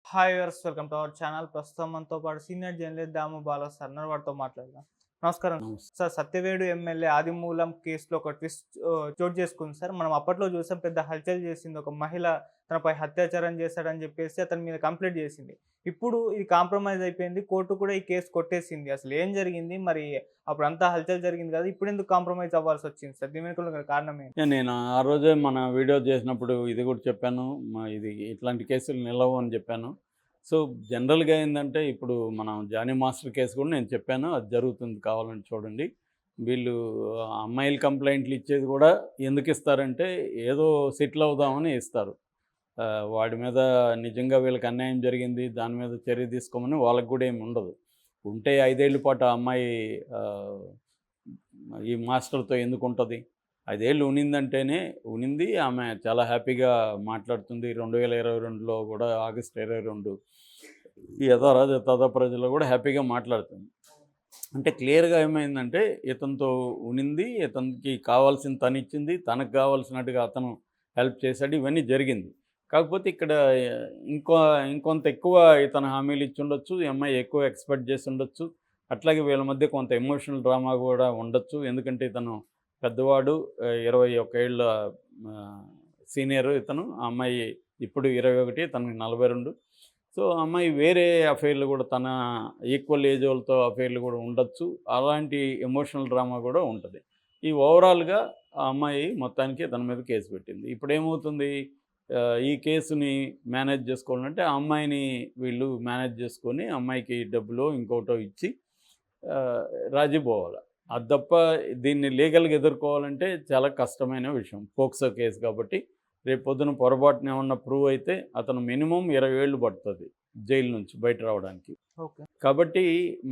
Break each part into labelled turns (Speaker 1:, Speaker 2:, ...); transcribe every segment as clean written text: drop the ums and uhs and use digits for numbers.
Speaker 1: Hi viewers, welcome to our channel. ప్రస్తుతం మనతో పాటు సీనియర్ జర్నలిస్ట్ దాము బాలా సార్ ఉన్నారు. వారితో మాట్లాడదాం. నమస్కారం
Speaker 2: నమస్తే.
Speaker 1: సార్. సత్యవేడు ఎమ్మెల్యే ఆదిమూలం కేసులో ఒక ట్విస్ట్ చోటు చేసుకుంది సార్. మనం అప్పట్లో చూసాం, పెద్ద హల్చల్ చేసింది. ఒక మహిళ తనపై అత్యాచారం చేశాడని చెప్పేసి అతని మీద కంప్లైంట్ చేసింది. ఇప్పుడు ఇది కాంప్రమైజ్ అయిపోయింది. కోర్టు కూడా ఈ కేసు కొట్టేసింది. అసలు ఏం జరిగింది మరి? అప్పుడు అంతా హల్చల్ జరిగింది కదా, ఇప్పుడు ఎందుకు కాంప్రమైజ్ అవ్వాల్సి వచ్చింది సార్? దీని వెనుక కారణం ఏంటి?
Speaker 2: నేను ఆ రోజే మన వీడియో చేసినప్పుడు ఇది కూడా చెప్పాను. ఇది ఇట్లాంటి కేసులు నిలవు అని చెప్పాను. సో, జనరల్‌గా ఏందంటే ఇప్పుడు మనం జానీ మాస్టర్ కేసు కూడా నేను చెప్పాను. అది జరుగుతుంది, కావాలని చూడండి. వీళ్ళు అమ్మాయిలు కంప్లెయింట్లు ఇచ్చేది కూడా ఎందుకు ఇస్తారంటే ఏదో సెటిల్ అవుదామని ఇస్తారు. వాడి మీద నిజంగా వీళ్ళకి అన్యాయం జరిగింది, దాని మీద చర్య తీసుకోమని వాళ్ళకి కూడా ఏమి ఉండదు. ఉంటే 5 ఏళ్ల పాటు ఆ అమ్మాయి ఆహ్, ఈ మాస్టర్‌తో ఎందుకుంటది? 5 ఏళ్ళు ఉనిందంటేనే ఉనింది. ఆమె చాలా హ్యాపీగా మాట్లాడుతుంది. 2022లో కూడా ఆగస్టు 22 ఈ యథారాజ తథా ప్రజల్లో కూడా హ్యాపీగా మాట్లాడుతుంది. అంటే క్లియర్‌గా ఏమైందంటే ఇతనితో ఉనింది, ఇతనికి కావాల్సింది తనిచ్చింది, తనకు కావాల్సినట్టుగా అతను హెల్ప్ చేశాడు. ఇవన్నీ జరిగింది. కాకపోతే ఇక్కడ ఇంకో ఇంకొంత ఎక్కువ ఇతను హామీలు ఇచ్చుండొచ్చు. ఈ అమ్మాయి ఎక్కువ ఎక్స్‌పెక్ట్ చేసుండొచ్చు. అట్లాగే వీళ్ళ మధ్య కొంత ఎమోషనల్ డ్రామా కూడా ఉండొచ్చు. ఎందుకంటే ఇతను పెద్దవాడు, 21 ఏళ్ళ ఆహ్, సీనియరు ఇతను. ఆ అమ్మాయి ఇప్పుడు 21, తనకి 42. సో, ఆ అమ్మాయి వేరే అఫైర్‌లు కూడా తన ఈక్వల్ ఏజ్ వాళ్ళతో అఫైర్‌లు కూడా ఉండొచ్చు. అలాంటి ఎమోషనల్ డ్రామా కూడా ఉంటది. ఈ ఓవరాల్‌గా ఆ అమ్మాయి మొత్తానికి తన మీద కేసు పెట్టింది. ఇప్పుడేమవుతుంది, ఈ కేసుని మేనేజ్ చేసుకోవాలంటే ఆ అమ్మాయిని వీళ్ళు మేనేజ్ చేసుకొని అమ్మాయికి డబ్బులో ఇంకోటో ఇచ్చి ఆహ్, రాజీ పోవాలి. అది తప్ప దీన్ని లీగల్‌గా ఎదుర్కోవాలంటే చాలా కష్టమైన విషయం. పోక్సో కేసు కాబట్టి రేపొద్దున పొరపాటున ఏమన్నా ప్రూవ్ అయితే అతను మినిమమ్ 20 ఏళ్ళు పడుతుంది జైలు నుంచి బయట రావడానికి.
Speaker 1: ఓకే.
Speaker 2: కాబట్టి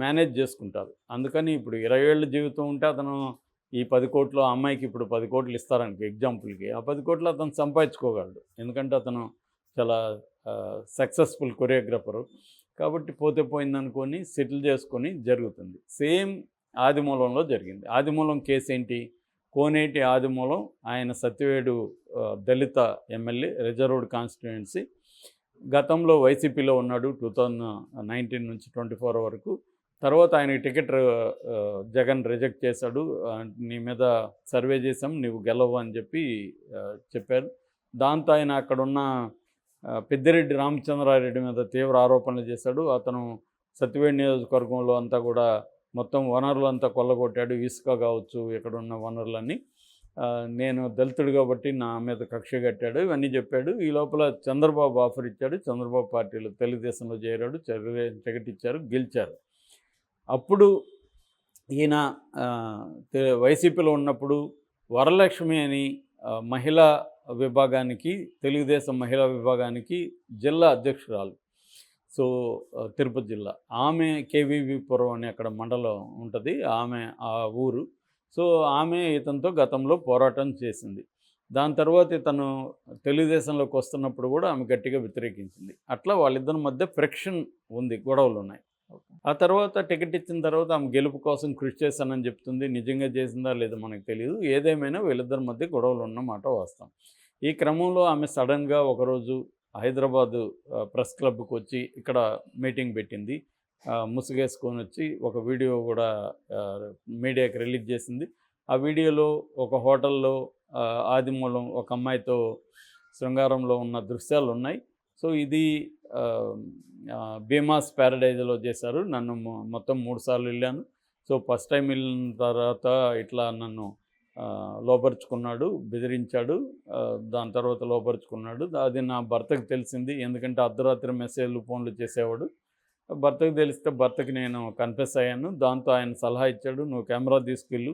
Speaker 2: మేనేజ్ చేసుకుంటారు. అందుకని ఇప్పుడు 20 ఏళ్ళ జీవితం ఉంటే అతను ఈ 10,00,00,000 ఆ అమ్మాయికి ఇప్పుడు 10,00,00,000 ఇస్తారనుకో ఎగ్జాంపుల్‌కి. ఆ 10,00,00,000 అతను సంపాదించుకోగలడు. ఎందుకంటే అతను చాలా సక్సెస్‌ఫుల్ కొరియోగ్రాఫరు. కాబట్టి పోతే పోయిందనుకోని సెటిల్ చేసుకొని జరుగుతుంది. సేమ్ ఆదిమూలంలో జరిగింది. ఆదిమూలం కేసు ఏంటి? కోనేటి ఆదిమూలం ఆయన సత్యవేడు దళిత ఎమ్మెల్యే, రిజర్వ్డ్ కాన్స్టిట్యుయెన్సీ. గతంలో వైసీపీలో ఉన్నాడు 2019 నుంచి 24 వరకు. తర్వాత ఆయనకి టికెట్ జగన్ రిజెక్ట్ చేశాడు. నీ మీద సర్వే చేసాం, నువ్వు గెలవు అని చెప్పారు. దాంతో ఆయన అక్కడున్న పెద్దిరెడ్డి రామచంద్రారెడ్డి మీద తీవ్ర ఆరోపణలు చేశాడు. అతను సత్యవేడు నియోజకవర్గంలో అంతా కూడా మొత్తం వనరులంతా కొల్లగొట్టాడు. ఇసుక కావచ్చు, ఇక్కడున్న వనరులన్నీ. నేను దళితుడు కాబట్టి నా మీద కక్ష కట్టాడు, ఇవన్నీ చెప్పాడు. ఈ లోపల చంద్రబాబు ఆఫర్ ఇచ్చాడు. చంద్రబాబు పార్టీలో తెలుగుదేశంలో చేరాడు. టికెట్ ఇచ్చారు, గెలిచారు. అప్పుడు ఈయన వైసీపీలో ఉన్నప్పుడు వరలక్ష్మి అని మహిళా విభాగానికి, తెలుగుదేశం మహిళా విభాగానికి జిల్లా అధ్యక్షురాలు. సో, తిరుపతి జిల్లా. ఆమె కేవీవీపురం అని అక్కడ మండలం ఉంటుంది. ఆమె ఆ ఊరు. సో, ఆమె ఇతనితో గతంలో పోరాటం చేసింది. దాని తర్వాత ఇతను తెలుగుదేశంలోకి వస్తున్నప్పుడు కూడా ఆమె గట్టిగా వ్యతిరేకించింది. అట్లా వాళ్ళిద్దరి మధ్య ఫ్రిక్షన్ ఉంది, గొడవలున్నాయి. ఆ తర్వాత టికెట్ ఇచ్చిన తర్వాత ఆమె గెలుపు కోసం కృషి చేశానని చెప్తుంది. నిజంగా చేసిందా లేదో మనకు తెలీదు. ఏదేమైనా వీళ్ళిద్దరి మధ్య గొడవలు ఉన్నమాట వాస్తవం. ఈ క్రమంలో ఆమె సడన్‌గా ఒకరోజు హైదరాబాదు ప్రెస్ క్లబ్‌కి వచ్చి ఇక్కడ మీటింగ్ పెట్టింది. ముసుగేసుకొని వచ్చి ఒక వీడియో కూడా మీడియాకి రిలీజ్ చేసింది. ఆ వీడియోలో ఒక హోటల్‌లో ఆదిమూలం ఒక అమ్మాయితో శృంగారంలో ఉన్న దృశ్యాలున్నాయి. సో, ఇది ఆహ్, భీమాస్ ప్యారడైజ్‌లో చేశారు. నన్ను మొత్తం 3 సార్లు వెళ్ళాను. సో, ఫస్ట్ టైం వెళ్ళిన తర్వాత ఇట్లా నన్ను లోపరుచుకున్నాడు, బెదిరించాడు. దాని తర్వాత లోపరుచుకున్నాడు. అది నా భర్తకు తెలిసింది. ఎందుకంటే అర్ధరాత్రి మెసేజ్‌లు, ఫోన్‌లు చేసేవాడు. భర్తకు తెలిస్తే భర్తకి నేను కన్ఫెస్ అయ్యాను. దాంతో ఆయన సలహా ఇచ్చాడు. "నువ్వు కెమెరా తీసుకెళ్ళు,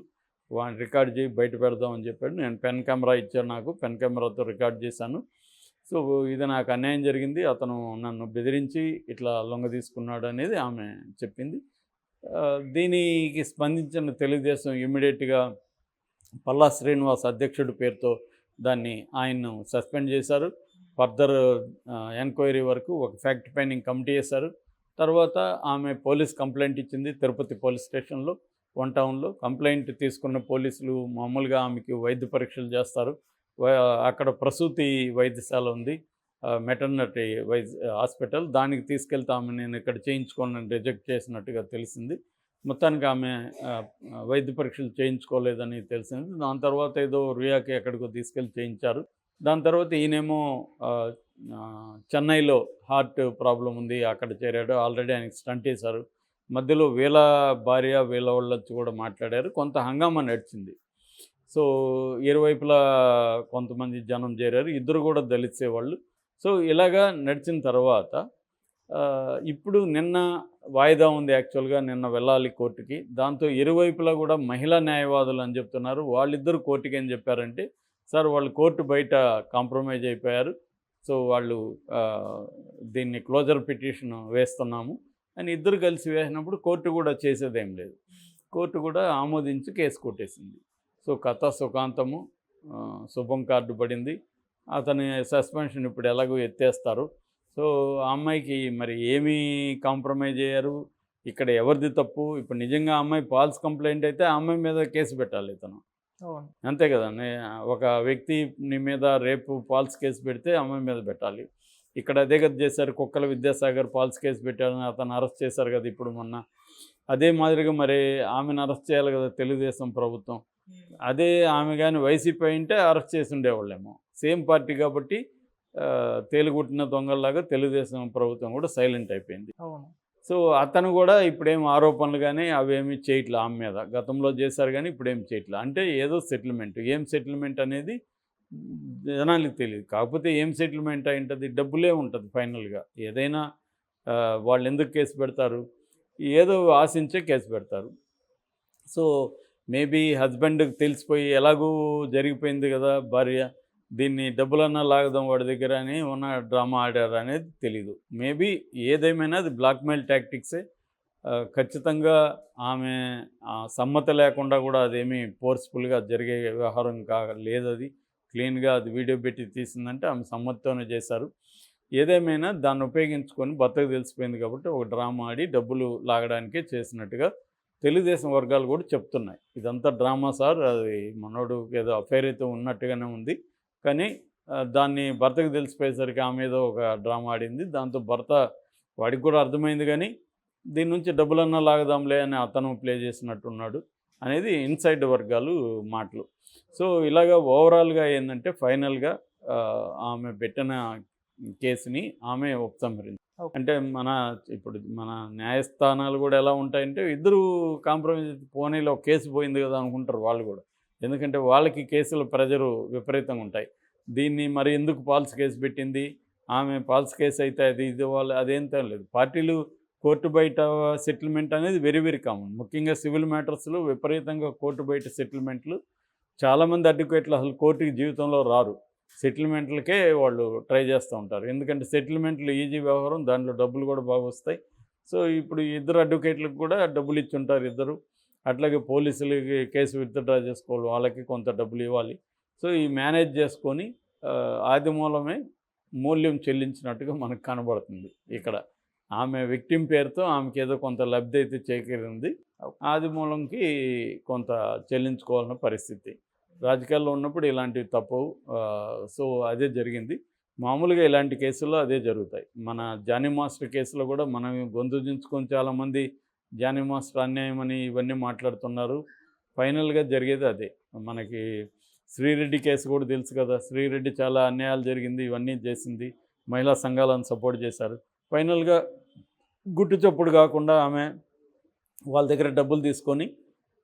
Speaker 2: వాడిని రికార్డ్ చేయి, బయట పెడదాం" అని చెప్పాడు. నేను పెన్ కెమెరా ఇచ్చారు నాకు. పెన్ కెమెరాతో రికార్డ్ చేశాను. సో, ఇది నాకు అన్యాయం జరిగింది. అతను నన్ను బెదిరించి ఇట్లా లొంగదీసుకున్నాడు అనేది ఆమె చెప్పింది. దీనికి స్పందించిన తెలుగుదేశం ఇమ్మీడియేట్‌గా పల్లా శ్రీనివాస్ అధ్యక్షుడి పేరుతో దాన్ని ఆయన్ను సస్పెండ్ చేశారు. ఫర్దర్ ఎంక్వైరీ వరకు ఒక ఫ్యాక్ట్ ఫైండింగ్ కమిటీ వేశారు. తర్వాత ఆమె పోలీస్ కంప్లైంట్ ఇచ్చింది తిరుపతి పోలీస్ స్టేషన్లో, వన్ టౌన్లో. కంప్లైంట్ తీసుకున్న పోలీసులు మామూలుగా ఆమెకి వైద్య పరీక్షలు చేస్తారు. అక్కడ ప్రసూతి వైద్యశాల ఉంది. Maternity wise hospital. దానికి తీసుకెళ్తే ఆమె నేను ఇక్కడ చేయించుకోనని రిజెక్ట్ చేసినట్టుగా తెలిసింది. మొత్తానికి ఆమె వైద్య పరీక్షలు చేయించుకోలేదని తెలిసింది. దాని తర్వాత ఏదో రుయాకి ఎక్కడికో తీసుకెళ్ళి చేయించారు. దాని తర్వాత ఈయనేమో చెన్నైలో హార్ట్ ప్రాబ్లం ఉంది, అక్కడ చేరాడు. ఆల్రెడీ ఆయనకి స్టంట్ వేశారు. మధ్యలో వీళ్ళ భార్య వీళ్ళ వాళ్ళు వచ్చి కూడా మాట్లాడారు. కొంత హంగామా నడిచింది. సో ఇరువైపులా కొంతమంది జనం చేరారు. ఇద్దరు కూడా దళిత్సే వాళ్ళు. సో ఇలాగా నడిచిన తర్వాత ఇప్పుడు నిన్న వాయిదా ఉంది. యాక్చువల్గా నిన్న వెళ్ళాలి కోర్టుకి. దాంతో ఇరువైపులా కూడా మహిళా న్యాయవాదులు అని చెప్తున్నారు. వాళ్ళిద్దరు కోర్టుకి ఏం చెప్పారంటే, సార్ వాళ్ళు కోర్టు బయట కాంప్రమైజ్ అయిపోయారు. సో వాళ్ళు దీన్ని క్లోజర్ పిటిషన్ వేస్తున్నాము అని ఇద్దరు కలిసి వేసినప్పుడు కోర్టు కూడా చేసేదేం లేదు. కోర్టు కూడా ఆమోదించి కేసు కొట్టేసింది. సో కథ సుఖాంతము, శుభం కార్డు పడింది. అతని సస్పెన్షన్ ఇప్పుడు ఎలాగో ఎత్తేస్తారు. సో ఆ అమ్మాయికి మరి ఏమీ కాంప్రమైజ్ అయ్యారు, ఇక్కడ ఎవరిది తప్పు? ఇప్పుడు నిజంగా ఆ అమ్మాయి ఫాల్స్ కంప్లైంట్ అయితే ఆ అమ్మాయి మీద కేసు పెట్టాలి ఇతను, అంతే కదా. ఒక వ్యక్తి నీ మీద రేపు ఫాల్స్ కేసు పెడితే అమ్మాయి మీద పెట్టాలి. ఇక్కడ అదే కదా చేశారు. కుక్కల విద్యాసాగర్ ఫాల్స్ కేసు పెట్టారని అతను అరెస్ట్ చేశారు కదా ఇప్పుడు మొన్న. అదే మాదిరిగా మరి ఆమెను అరెస్ట్ చేయాలి కదా తెలుగుదేశం ప్రభుత్వం. అదే ఆమె కానీ వైసీపీ అయింటే అరెస్ట్ చేసి ఉండేవాళ్ళేమో. సేమ్ పార్టీ కాబట్టి తేలుగుట్టిన దొంగల్లాగా తెలుగుదేశం ప్రభుత్వం కూడా సైలెంట్ అయిపోయింది. సో అతను కూడా ఇప్పుడేం ఆరోపణలు కానీ అవేమీ చేయట్లే ఆమె మీద. గతంలో చేశారు కానీ ఇప్పుడేం చేయట్లే. అంటే ఏదో సెటిల్మెంట్. ఏం సెటిల్మెంట్ అనేది జనానికి తెలియదు. కాకపోతే ఏం సెటిల్మెంట్ అయి ఉంటుంది? డబ్బులే ఉంటుంది ఫైనల్గా. ఏదైనా వాళ్ళు ఎందుకు కేసు పెడతారు? ఏదో ఆశించే కేసు పెడతారు. సో మేబీ హస్బెండ్కి తెలిసిపోయి ఎలాగూ జరిగిపోయింది కదా భార్య, దీన్ని డబ్బులన్నా లాగదాం వాడి దగ్గర అని ఉన్న డ్రామా ఆడారు అనేది తెలీదు. మేబీ ఏదేమైనా అది బ్లాక్మెయిల్ టాక్టిక్సే. ఖచ్చితంగా ఆమె సమ్మతి లేకుండా కూడా అదేమీ ఫోర్స్ఫుల్గా జరిగే వ్యవహారం లేదు. అది క్లీన్గా అది వీడియో పెట్టి తీసిందంటే ఆమె సమ్మతితోనే చేశారు. ఏదేమైనా దాన్ని ఉపయోగించుకొని భర్తకు తెలిసిపోయింది కాబట్టి ఒక డ్రామా ఆడి డబ్బులు లాగడానికే చేసినట్టుగా తెలుగుదేశం వర్గాలు కూడా చెప్తున్నాయి. ఇదంతా డ్రామా సార్, అది మనోడు ఏదో అఫైర్ అయితే ఉన్నట్టుగానే ఉంది, కానీ దాన్ని భర్తకు తెలిసిపోయేసరికి ఆమె ఏదో ఒక డ్రామా ఆడింది. దాంతో భర్త వాడికి కూడా అర్థమైంది, కానీ దీని నుంచి డబ్బులన్నా లాగదాంలే అని అతను ప్లే చేసినట్టున్నాడు అనేది ఇన్సైడ్ వర్గాలు మాటలు. సో ఇలాగా ఓవరాల్గా ఏంటంటే ఫైనల్గా ఆమె పెట్టిన కేసుని ఆమె ఉపసంహరించింది. అంటే ఇప్పుడు మన న్యాయస్థానాలు కూడా ఎలా ఉంటాయంటే ఇద్దరు కాంప్రమైజ్ పోనీలో కేసు పోయింది కదా అనుకుంటారు వాళ్ళు కూడా. ఎందుకంటే వాళ్ళకి కేసుల ప్రెజరు విపరీతంగా ఉంటాయి. దీన్ని మరి ఎందుకు ఫాల్స్ కేసు పెట్టింది, ఆమె ఫాల్స్ కేసు అయితే అది ఇది వాళ్ళు అదేంత లేదు. పార్టీలు కోర్టు బయట సెటిల్మెంట్ అనేది వెరీ వెరీ కామన్. ముఖ్యంగా సివిల్ మ్యాటర్స్లో విపరీతంగా కోర్టు బయట సెటిల్మెంట్లు. చాలామంది అడ్వకేట్లు అసలు కోర్టుకి జీవితంలో రారు, సెటిల్మెంట్లకే వాళ్ళు ట్రై చేస్తూ ఉంటారు. ఎందుకంటే సెటిల్మెంట్లు ఈజీ వ్యవహారం, దాంట్లో డబ్బులు కూడా బాగా వస్తాయి. సో ఇప్పుడు ఇద్దరు అడ్వకేట్లకు కూడా డబ్బులు ఇచ్చి ఉంటారు ఇద్దరు. అట్లాగే పోలీసులకి కేసు విత్డ్రా చేసుకోవాలి, వాళ్ళకి కొంత డబ్బులు ఇవ్వాలి. సో ఈ మేనేజ్ చేసుకొని ఆది మూలమే మూల్యం చెల్లించినట్టుగా మనకు కనబడుతుంది ఇక్కడ. ఆమె విక్టిమ్ పేరుతో ఆమెకి ఏదో కొంత లబ్ధి అయితే చేకూరింది, ఆది మూలంకి కొంత చెల్లించుకోవాలన్న పరిస్థితి. రాజకీయాల్లో ఉన్నప్పుడు ఇలాంటివి తప్పవు. సో అదే జరిగింది. మామూలుగా ఇలాంటి కేసుల్లో అదే జరుగుతాయి. మన జానీ మాస్టర్ కేసులో కూడా మనం గొంతు దించుకొని చాలామంది జానీ మాస్టర్ అన్యాయమని ఇవన్నీ మాట్లాడుతున్నారు. ఫైనల్గా జరిగేది అదే. మనకి శ్రీరెడ్డి కేసు కూడా తెలుసు కదా. శ్రీరెడ్డి చాలా అన్యాయాలు జరిగింది, ఇవన్నీ చేసింది, మహిళా సంఘాలను సపోర్ట్ చేశారు. ఫైనల్గా గుట్టు చప్పుడు కాకుండా ఆమె వాళ్ళ దగ్గర డబ్బులు తీసుకొని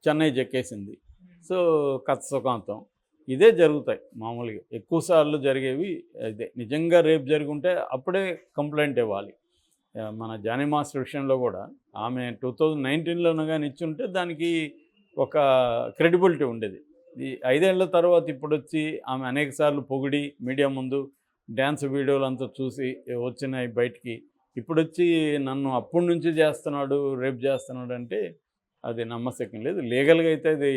Speaker 2: చెన్నై చెక్కేసింది. సో కథ సుఖాంతం. ఇదే జరుగుతాయి మామూలుగా. ఎక్కువసార్లు జరిగేవి ఇదే. నిజంగా రేపు జరుగుంటే అప్పుడే కంప్లైంట్ ఇవ్వాలి. మన జానీ మాస్టర్ విషయంలో కూడా ఆమె 2019లోనూ కానీ ఇచ్చుంటే దానికి ఒక క్రెడిబిలిటీ ఉండేది. ఈ 5 ఏళ్ల తర్వాత ఇప్పుడు వచ్చి ఆమె అనేక సార్లు పొగిడి మీడియా ముందు డ్యాన్స్ వీడియోలు అంతా చూసి వచ్చినాయి బయటికి. ఇప్పుడు వచ్చి నన్ను అప్పటి నుంచి చేస్తున్నాడు, రేపు చేస్తున్నాడు అంటే అది నమ్మశక్యం లేదు. లీగల్గా అయితే అది